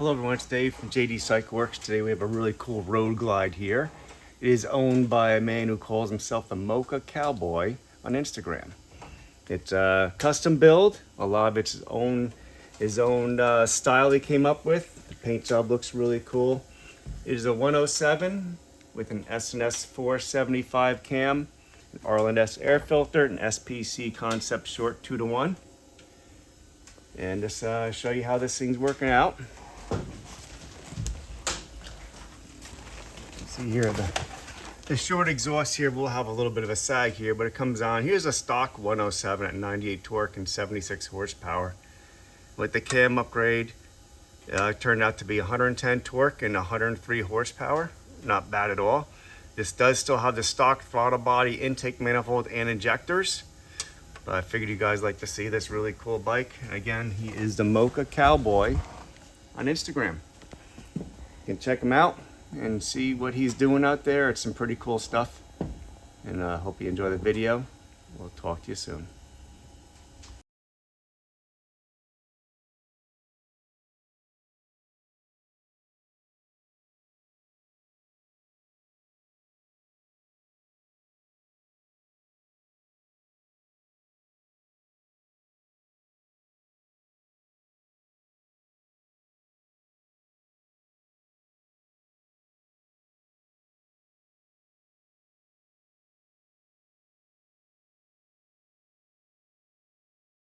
Hello everyone, it's Dave from JD Cycle Works. Today we have a really cool road glide here. It is owned by a man who calls himself the Mocha Cowboy on Instagram. It's a custom build. A lot of it's his own style he came up with. The paint job looks really cool. It is a 107 with an S&S 475 cam, an Arland S air filter, an SPC concept short 2-to-1. And just show you how this thing's working out. See here, the short exhaust here will have a little bit of a sag here, but it comes on. Here's a stock 107 at 98 torque and 76 horsepower. With the cam upgrade, it turned out to be 110 torque and 103 horsepower. Not bad at all. This does still have the stock throttle body, intake manifold, and injectors. But I figured you guys like to see this really cool bike. And again, he is the Mocha Cowboy on Instagram. You can check him out and see what he's doing out there. It's some pretty cool stuff. And I hope you enjoy the video. We'll talk to you soon.